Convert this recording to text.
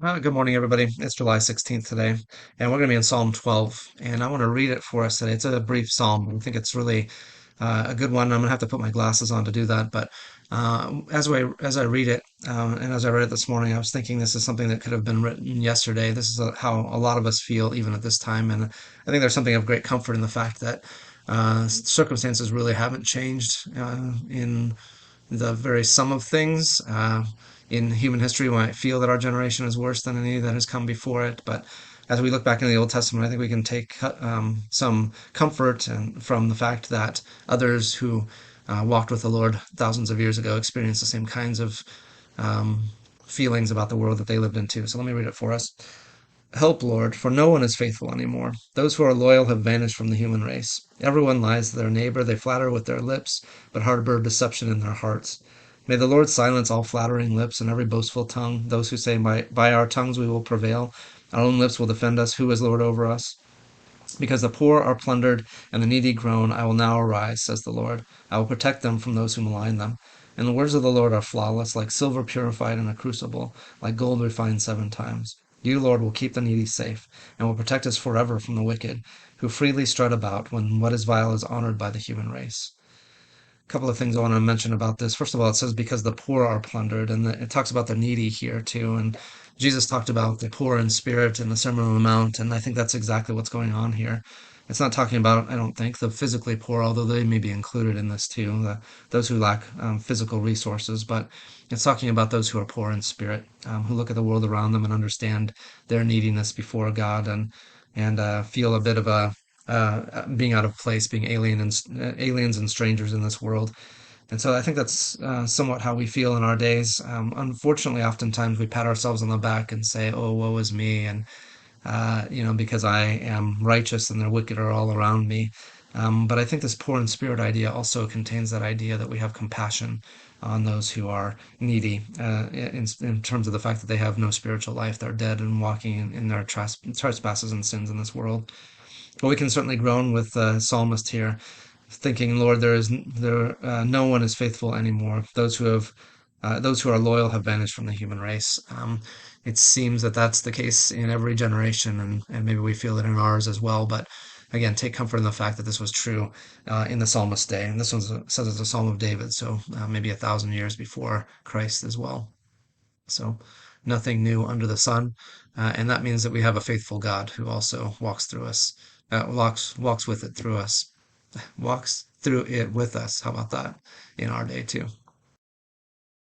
Good morning, everybody. It's July 16th today, and we're going to be in Psalm 12, and I want to read it for us today. It's a brief psalm. I think it's really a good one. I'm going to have to put my glasses on to do that, but as I read it, and as I read it this morning, I was thinking this is something that could have been written yesterday. This is how a lot of us feel even at this time, and I think there's something of great comfort in the fact that circumstances really haven't changed in the very sum of things. In human history, we might feel that our generation is worse than any that has come before it, but as we look back in the Old Testament, I think we can take some comfort from the fact that others who walked with the Lord thousands of years ago experienced the same kinds of um, feelings about the world that they lived into. So let me read it for us. Help, Lord, for no one is faithful anymore. Those who are loyal have vanished from the human race. Everyone lies to their neighbor. They flatter with their lips, but harbor deception in their hearts. May the Lord silence all flattering lips and every boastful tongue. Those who say, by our tongues we will prevail. Our own lips will defend us. Who is Lord over us? Because the poor are plundered and the needy groan, I will now arise, says the Lord. I will protect them from those who malign them. And the words of the Lord are flawless, like silver purified in a crucible, like gold refined 7 times. You, Lord, will keep the needy safe, and will protect us forever from the wicked, who freely strut about when what is vile is honored by the human race. A couple of things I want to mention about this. First of all, it says because the poor are plundered, and it talks about the needy here too. And Jesus talked about the poor in spirit in the Sermon on the Mount, and I think that's exactly what's going on here. It's not talking about, I don't think, the physically poor, although they may be included in this too, those who lack physical resources, but it's talking about those who are poor in spirit, who look at the world around them and understand their neediness before God and feel a bit of a being out of place, being aliens and strangers in this world. And so I think that's somewhat how we feel in our days. Unfortunately, oftentimes we pat ourselves on the back and say, "Oh, woe is me," and because I am righteous and the wicked are all around me. But I think this poor in spirit idea also contains that idea that we have compassion on those who are needy, in terms of the fact that they have no spiritual life. They're dead and walking in their trespasses and sins in this world. But we can certainly groan with the psalmist here, thinking, Lord, no one is faithful anymore. Those who are loyal have vanished from the human race. It seems that that's the case in every generation, and maybe we feel it in ours as well. But again, take comfort in the fact that this was true in the psalmist's day. And this one says it's a Psalm of David, so maybe 1,000 years before Christ as well. So nothing new under the sun, and that means that we have a faithful God who also walks through us, walks with it through us, walks through it with us. How about that in our day too?